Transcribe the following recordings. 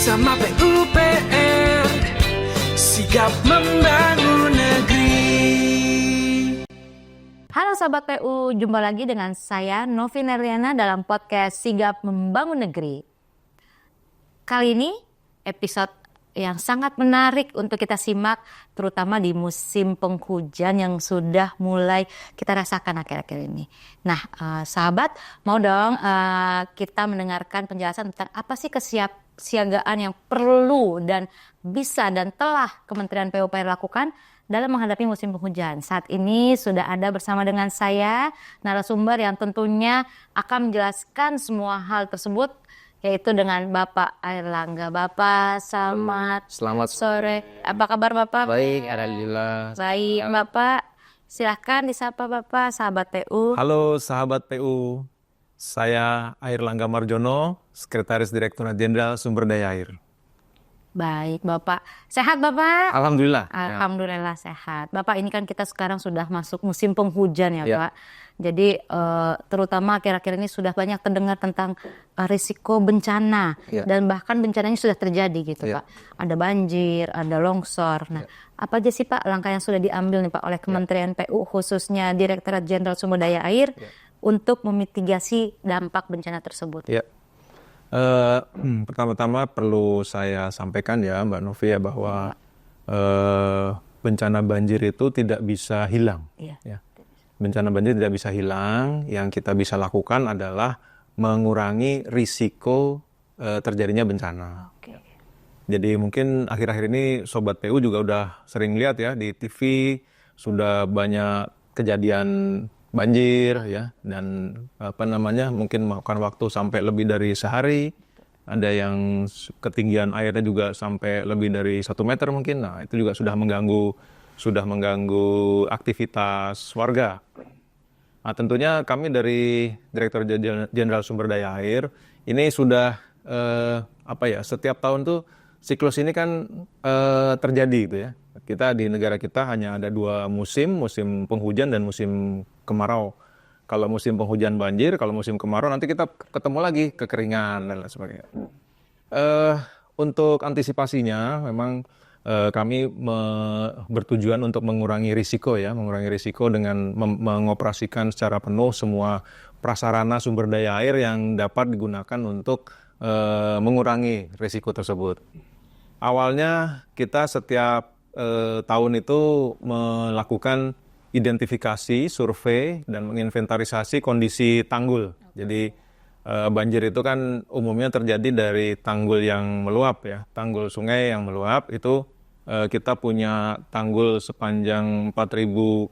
Bersama PUPR, sigap membangun negeri. Halo Sobat PU, jumpa lagi dengan saya Novi Nerliana dalam podcast Sigap Membangun Negeri. Kali ini episode yang sangat menarik untuk kita simak, terutama di musim penghujan yang sudah mulai kita rasakan akhir-akhir ini. Nah, sahabat, mau dong kita mendengarkan penjelasan tentang apa sih kesiapsiagaan yang perlu dan bisa dan telah Kementerian PUPR lakukan dalam menghadapi musim penghujan. Saat ini sudah ada bersama dengan saya narasumber yang tentunya akan menjelaskan semua hal tersebut, yaitu dengan Bapak Airlangga. Bapak, selamat sore. Apa kabar Bapak? Baik, alhamdulillah. Baik, Bapak. Silahkan disapa Bapak, sahabat PU. Halo sahabat PU, saya Airlangga Marjono, Sekretaris Direktorat Jenderal Sumber Daya Air. Baik, Bapak. Sehat, Bapak? Alhamdulillah. Alhamdulillah sehat. Bapak, ini kan kita sekarang sudah masuk musim penghujan ya, Ya. Pak. Jadi terutama akhir-akhir ini sudah banyak terdengar tentang risiko bencana. Ya. Dan bahkan bencananya sudah terjadi gitu, Ya. Pak. Ada banjir, ada longsor. Nah, apa aja sih Pak langkah yang sudah diambil nih Pak oleh Kementerian PU khususnya Direktorat Jenderal Sumber Daya Air untuk memitigasi dampak bencana tersebut? Ya. Pertama-tama perlu saya sampaikan ya Mbak Novi ya bahwa bencana banjir itu tidak bisa hilang. Iya. Ya. Bencana banjir tidak bisa hilang. Yang kita bisa lakukan adalah mengurangi risiko terjadinya bencana. Oke. Jadi mungkin akhir-akhir ini Sobat PU juga udah sering lihat ya di TV sudah banyak kejadian banjir ya, dan mungkin memakan waktu sampai lebih dari sehari. Ada yang ketinggian airnya juga sampai lebih dari 1 meter mungkin. Nah, itu juga sudah mengganggu aktivitas warga. Nah, tentunya kami dari Direktur Jenderal Sumber Daya Air ini sudah setiap tahun tuh siklus ini kan terjadi gitu ya. Kita di negara kita hanya ada 2 musim penghujan dan musim kemarau. Kalau musim penghujan banjir, kalau musim kemarau nanti kita ketemu lagi kekeringan dan lain sebagainya. Untuk antisipasinya memang kami bertujuan untuk mengurangi risiko dengan mengoperasikan secara penuh semua prasarana sumber daya air yang dapat digunakan untuk mengurangi risiko tersebut. Awalnya kita setiap tahun itu melakukan identifikasi, survei, dan menginventarisasi kondisi tanggul. Jadi banjir itu kan umumnya terjadi dari tanggul yang meluap ya, tanggul sungai yang meluap itu kita punya tanggul sepanjang 32.000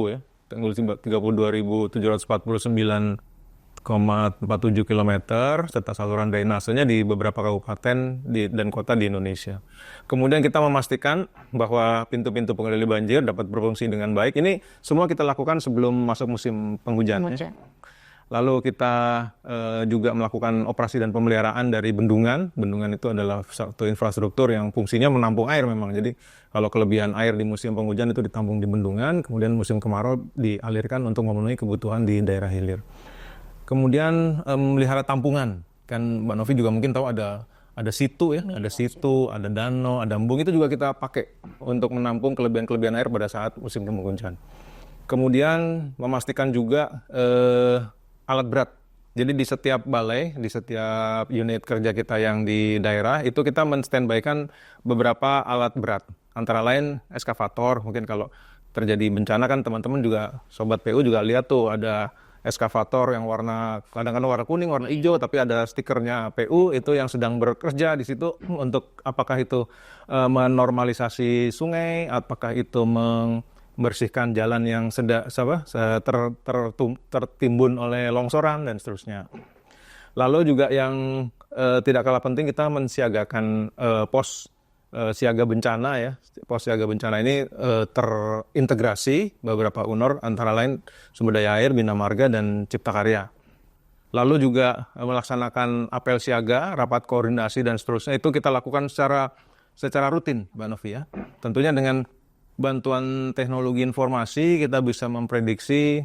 ya, tanggul 32.749,47 km serta saluran drainasenya di beberapa kabupaten dan kota di Indonesia. Kemudian kita memastikan bahwa pintu-pintu pengendali banjir dapat berfungsi dengan baik. Ini semua kita lakukan sebelum masuk musim penghujan. Ya. Lalu kita juga melakukan operasi dan pemeliharaan dari bendungan. Bendungan itu adalah satu infrastruktur yang fungsinya menampung air memang. Jadi kalau kelebihan air di musim penghujan itu ditampung di bendungan, kemudian musim kemarau dialirkan untuk memenuhi kebutuhan di daerah hilir. Kemudian melihara tampungan, kan Mbak Novi juga mungkin tahu ada situ ya, ada situ, ada danau, ada embung, itu juga kita pakai untuk menampung kelebihan air pada saat musim penghujan. Kemudian memastikan juga alat berat. Jadi di setiap balai, di setiap unit kerja kita yang di daerah itu kita men-standby-kan beberapa alat berat. Antara lain eskavator, mungkin kalau terjadi bencana kan teman-teman juga Sobat PU juga lihat tuh ada eskavator yang kadang-kadang warna kuning, warna hijau, tapi ada stikernya PU itu yang sedang bekerja di situ untuk apakah itu menormalisasi sungai, apakah itu membersihkan jalan yang tertimbun oleh longsoran dan seterusnya. Lalu juga yang tidak kalah penting kita mensiagakan pos siaga bencana ya. Pos siaga bencana ini terintegrasi beberapa UNOR antara lain Sumber Daya Air, Bina Marga, dan Cipta Karya. Lalu juga melaksanakan apel siaga, rapat koordinasi dan seterusnya itu kita lakukan secara rutin, Mbak Novi ya. Tentunya dengan bantuan teknologi informasi kita bisa memprediksi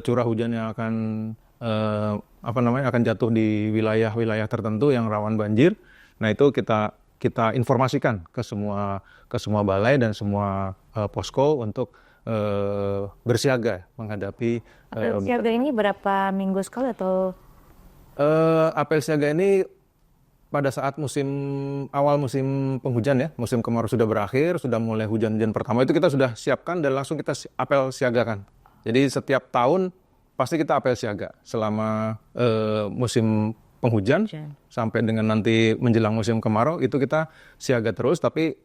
curah hujan yang akan jatuh di wilayah-wilayah tertentu yang rawan banjir. Nah itu kita informasikan ke semua balai dan semua posko untuk bersiaga menghadapi Apel siaga ini berapa minggu sekali atau? apel siaga ini pada saat awal musim penghujan ya, musim kemarau sudah berakhir, sudah mulai hujan-hujan pertama itu kita sudah siapkan dan langsung kita apel siagakan. Jadi setiap tahun pasti kita apel siaga selama musim penghujan sampai dengan nanti menjelang musim kemarau itu kita siaga terus. Tapi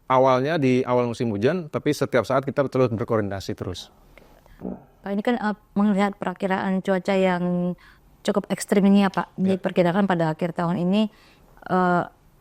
awalnya di awal musim hujan, tapi setiap saat kita terus berkoordinasi terus. Pak, ini kan melihat perakiraan cuaca yang cukup ekstrim ini ya Pak. Diperkirakan pada akhir tahun ini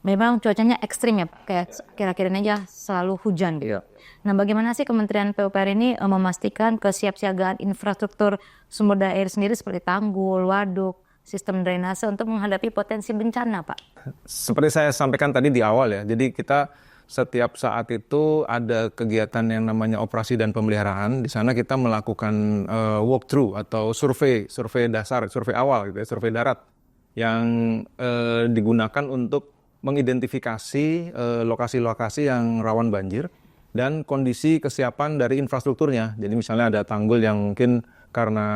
memang cuacanya ekstrim ya Pak. Kayak kira-kira aja selalu hujan gitu. Nah, bagaimana sih Kementerian PUPR ini memastikan kesiapsiagaan infrastruktur sumber daya air sendiri seperti tanggul, waduk, sistem drainase untuk menghadapi potensi bencana Pak? Seperti saya sampaikan tadi di awal ya. Jadi kita setiap saat itu ada kegiatan yang namanya operasi dan pemeliharaan. Di sana kita melakukan walkthrough atau survei dasar, survei awal gitu ya, survei darat yang digunakan untuk mengidentifikasi lokasi-lokasi yang rawan banjir dan kondisi kesiapan dari infrastrukturnya. Jadi misalnya ada tanggul yang mungkin karena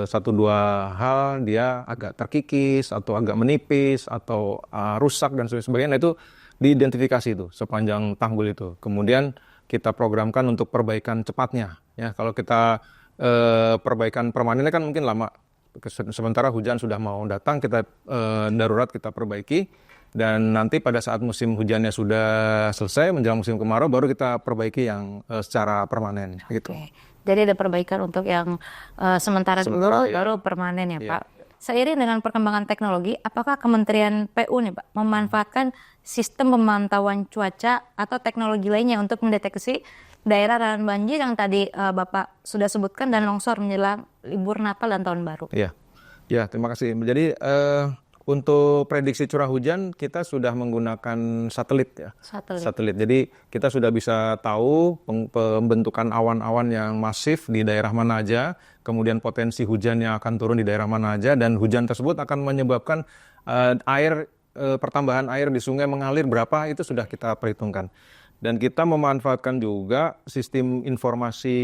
satu dua hal dia agak terkikis atau agak menipis atau rusak dan sebagainya. Nah, itu diidentifikasi itu sepanjang tanggul itu. Kemudian kita programkan untuk perbaikan cepatnya. Ya, kalau kita perbaikan permanennya kan mungkin lama. Sementara hujan sudah mau datang, kita darurat kita perbaiki. Dan nanti pada saat musim hujannya sudah selesai, menjelang musim kemarau, baru kita perbaiki yang secara permanen. Gitu. Jadi ada perbaikan untuk yang sementara dulu, baru permanen ya Pak. Seiring dengan perkembangan teknologi, apakah Kementerian PU nih Pak memanfaatkan sistem pemantauan cuaca atau teknologi lainnya untuk mendeteksi daerah rawan banjir yang tadi Bapak sudah sebutkan dan longsor menjelang libur Natal dan Tahun Baru? Ya, terima kasih. Jadi untuk prediksi curah hujan kita sudah menggunakan satelit ya. Satelit. Jadi kita sudah bisa tahu pembentukan awan-awan yang masif di daerah mana aja, kemudian potensi hujan yang akan turun di daerah mana aja, dan hujan tersebut akan menyebabkan pertambahan air di sungai mengalir berapa, itu sudah kita perhitungkan. Dan kita memanfaatkan juga sistem informasi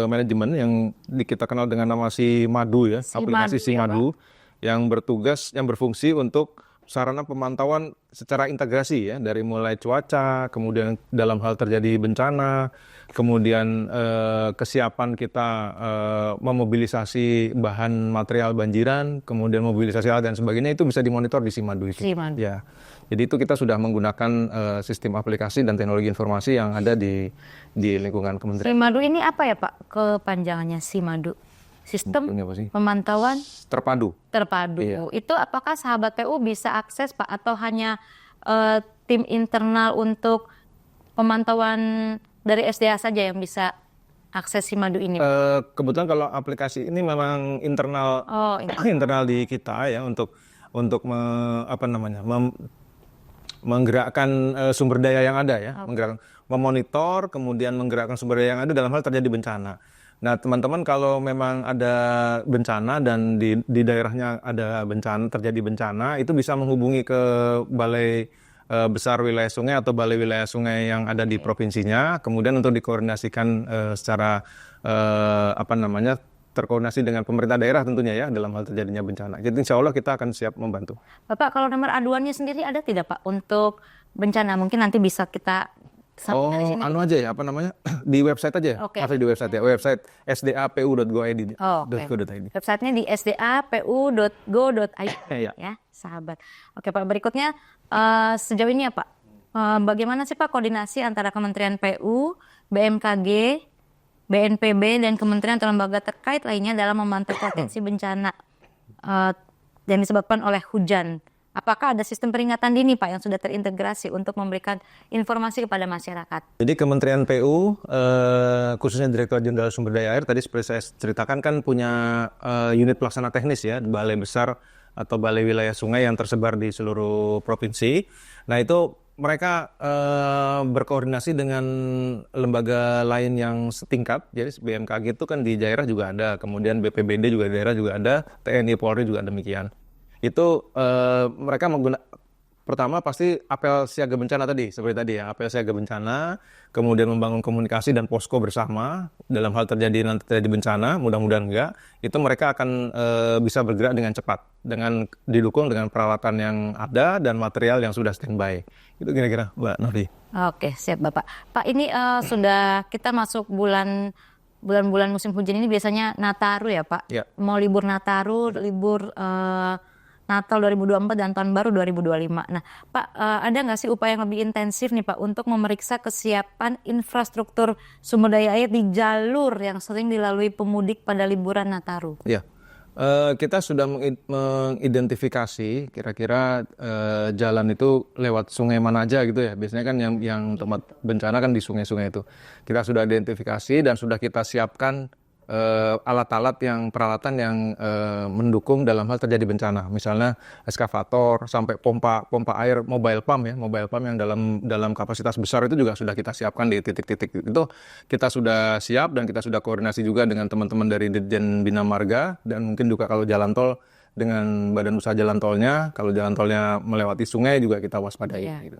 manajemen yang kita kenal dengan nama SIMADU ya, aplikasi SIMADU. Yang berfungsi untuk sarana pemantauan secara integrasi ya, dari mulai cuaca, kemudian dalam hal terjadi bencana, kemudian kesiapan kita memobilisasi bahan material banjiran, kemudian mobilisasi alat dan sebagainya, itu bisa dimonitor di SIMADU itu. Ya. Jadi itu kita sudah menggunakan sistem aplikasi dan teknologi informasi yang ada di lingkungan kementerian. SIMADU ini apa ya Pak kepanjangannya SIMADU? Sistem pemantauan terpadu. Iya. Itu apakah sahabat PU bisa akses Pak atau hanya tim internal untuk pemantauan dari SDA saja yang bisa akses SIMADU ini? Kebetulan kalau aplikasi ini memang internal internal di kita ya untuk menggerakkan sumber daya yang ada ya, memonitor, kemudian menggerakkan sumber daya yang ada dalam hal terjadi bencana. Nah, teman-teman kalau memang ada bencana dan di daerahnya ada terjadi bencana, itu bisa menghubungi ke Balai Besar Wilayah Sungai atau Balai Wilayah Sungai yang ada di provinsinya, kemudian untuk dikoordinasikan secara terkoordinasi dengan pemerintah daerah tentunya ya dalam hal terjadinya bencana. Jadi insya Allah kita akan siap membantu. Bapak, kalau nomor aduannya sendiri ada tidak Pak untuk bencana? Mungkin nanti bisa kita aja ya, di website aja. Masih di website ya, website sdapu.go.id. Websitenya di sdapu.go.id ya, sahabat. Oke Pak, berikutnya sejauh ini ya Pak, bagaimana sih Pak koordinasi antara Kementerian PU, BMKG, BNPB dan kementerian atau lembaga terkait lainnya dalam memantau potensi bencana yang disebabkan oleh hujan? Apakah ada sistem peringatan dini Pak yang sudah terintegrasi untuk memberikan informasi kepada masyarakat? Jadi Kementerian PU, khususnya Direktorat Jenderal Sumber Daya Air, tadi seperti saya ceritakan kan punya unit pelaksana teknis ya, balai besar atau balai wilayah sungai yang tersebar di seluruh provinsi. Nah itu mereka berkoordinasi dengan lembaga lain yang setingkat. Jadi BMKG itu kan di daerah juga ada, kemudian BPBD juga di daerah juga ada, TNI Polri juga demikian. itu mereka pertama pasti apel siaga bencana tadi, seperti tadi ya, apel siaga bencana, kemudian membangun komunikasi dan posko bersama dalam hal nanti terjadi bencana, mudah-mudahan enggak, itu mereka akan bisa bergerak dengan cepat, dengan didukung dengan peralatan yang ada dan material yang sudah standby. Itu kira-kira, Mbak Novi. Oke, siap Bapak. Pak, ini sudah kita masuk bulan-bulan musim hujan ini biasanya Nataru ya Pak? Ya. Mau libur Nataru, libur Natal 2024 dan Tahun Baru 2025. Nah, Pak, ada nggak sih upaya yang lebih intensif nih Pak untuk memeriksa kesiapan infrastruktur sumber daya air di jalur yang sering dilalui pemudik pada liburan Nataru? Ya, kita sudah mengidentifikasi kira-kira jalan itu lewat sungai mana aja gitu ya. Biasanya kan yang tempat bencana kan di sungai-sungai itu. Kita sudah identifikasi dan sudah kita siapkan alat-alat peralatan yang mendukung dalam hal terjadi bencana, misalnya eskavator sampai pompa air mobile pump yang dalam kapasitas besar itu juga sudah kita siapkan di titik-titik itu. Kita sudah siap dan kita sudah koordinasi juga dengan teman-teman dari Ditjen Bina Marga dan mungkin juga kalau jalan tol dengan Badan Usaha Jalan Tolnya, kalau jalan tolnya melewati sungai juga kita waspadai. Iya. Gitu.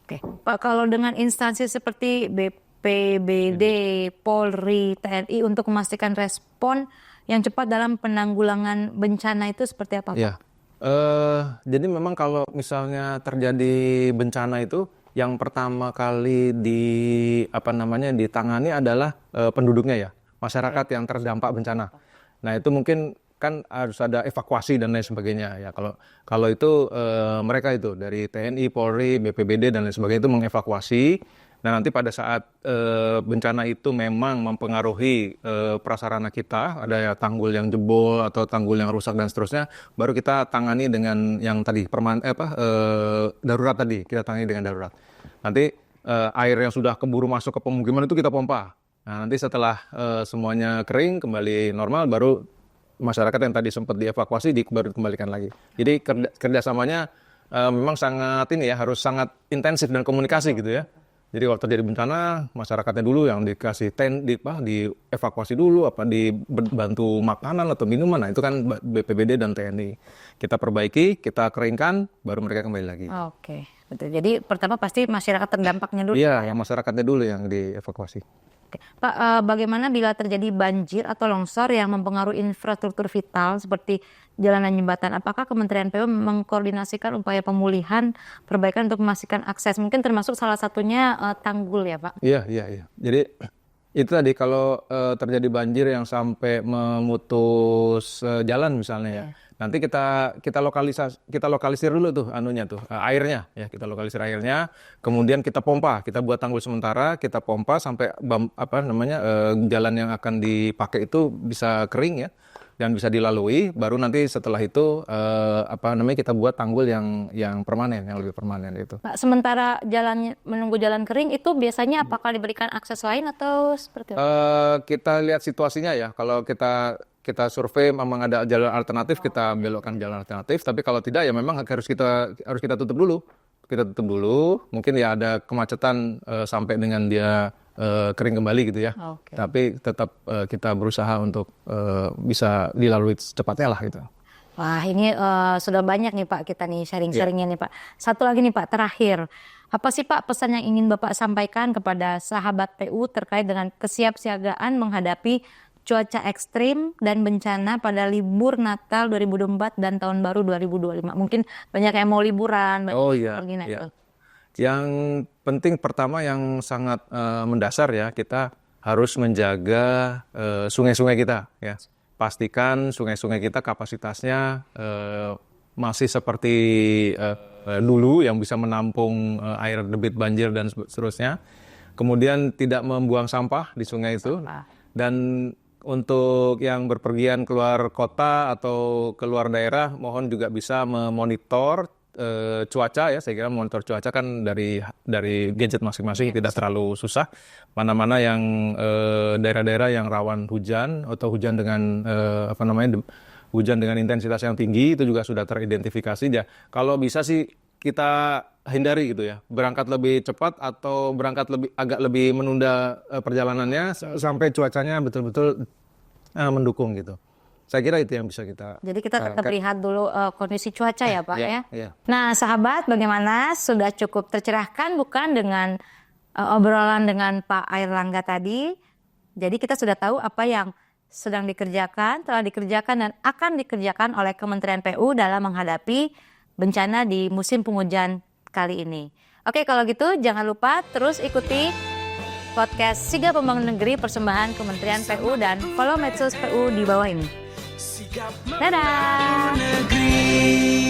Oke, Pak, kalau dengan instansi seperti BPBD, Polri, TNI untuk memastikan respon yang cepat dalam penanggulangan bencana itu seperti apa, Pak? Ya, jadi memang kalau misalnya terjadi bencana itu, yang pertama kali ditangani adalah penduduknya ya, masyarakat yang terdampak bencana. Nah itu mungkin kan harus ada evakuasi dan lain sebagainya ya. Kalau itu mereka itu dari TNI, Polri, BPBD dan lain sebagainya itu mengevakuasi. Nah nanti pada saat bencana itu memang mempengaruhi prasarana kita, ada ya tanggul yang jebol atau tanggul yang rusak dan seterusnya, baru kita tangani dengan yang tadi darurat tadi, kita tangani dengan darurat. Nanti air yang sudah keburu masuk ke pemukiman itu kita pompa. Nah nanti setelah semuanya kering kembali normal, baru masyarakat yang tadi sempat dievakuasi baru dikembalikan lagi. Jadi kerjasamanya memang harus sangat intensif dan komunikasi gitu ya. Jadi kalau terjadi bencana, masyarakatnya dulu yang dikasih dievakuasi dulu, dibantu makanan atau minuman. Nah itu kan BPBD dan TNI. Kita perbaiki, kita keringkan, baru mereka kembali lagi. Oke, betul. Jadi pertama pasti masyarakat terdampaknya dulu. Iya, yang masyarakatnya dulu yang dievakuasi. Oke. Pak, bagaimana bila terjadi banjir atau longsor yang mempengaruhi infrastruktur vital seperti jalan dan jembatan? Apakah Kementerian PU mengkoordinasikan upaya pemulihan, perbaikan untuk memastikan akses? Mungkin termasuk salah satunya tanggul ya Pak? Iya. Jadi itu tadi kalau terjadi banjir yang sampai memutus jalan misalnya ya. Nanti kita lokalisir dulu tuh airnya ya, kita lokalisir airnya, kemudian kita pompa, kita buat tanggul sementara, kita pompa sampai jalan yang akan dipakai itu bisa kering ya dan bisa dilalui, baru nanti setelah itu kita buat tanggul yang permanen, yang lebih permanen itu. Pak, sementara menunggu jalan kering itu biasanya apakah diberikan akses lain atau seperti apa? Kita lihat situasinya ya. Kalau kita survei memang ada jalan alternatif, kita belokkan jalan alternatif. Tapi kalau tidak ya memang harus kita tutup dulu. Kita tutup dulu. Mungkin ya ada kemacetan sampai dengan dia kering kembali gitu ya. Okay. Tapi tetap kita berusaha untuk bisa dilalui secepatnya lah gitu. Wah ini sudah banyak nih Pak kita nih sharing-sharingnya nih Pak. Satu lagi nih Pak terakhir. Apa sih Pak pesan yang ingin Bapak sampaikan kepada sahabat PU terkait dengan kesiapsiagaan menghadapi cuaca ekstrim dan bencana pada libur Natal 2024 dan Tahun Baru 2025. Mungkin banyak yang mau liburan. Pergi naik. Yang penting pertama yang sangat mendasar ya, kita harus menjaga sungai-sungai kita ya. Pastikan sungai-sungai kita kapasitasnya masih seperti dulu yang bisa menampung air debit banjir dan seterusnya. Kemudian tidak membuang sampah di sungai itu. Dan untuk yang berpergian keluar kota atau keluar daerah, mohon juga bisa memonitor cuaca ya. Saya kira monitor cuaca kan dari gadget masing-masing tidak terlalu susah. Mana-mana yang daerah-daerah yang rawan hujan atau hujan dengan hujan dengan intensitas yang tinggi itu juga sudah teridentifikasi ya. Kalau bisa sih kita hindari gitu ya, berangkat lebih cepat atau agak lebih menunda perjalanannya sampai cuacanya betul-betul mendukung gitu. Saya kira itu yang bisa kita. Jadi kita tetap lihat dulu kondisi cuaca ya Pak ya. Iya. Nah sahabat, bagaimana, sudah cukup tercerahkan bukan dengan obrolan dengan Pak Airlangga tadi. Jadi kita sudah tahu apa yang sedang dikerjakan, telah dikerjakan dan akan dikerjakan oleh Kementerian PU dalam menghadapi bencana di musim penghujan kali ini. Oke, kalau gitu jangan lupa terus ikuti podcast Sigap Membangun Negeri persembahan Kementerian PU dan follow medsos PU di bawah ini. Sigap Dadah. membangun negeri.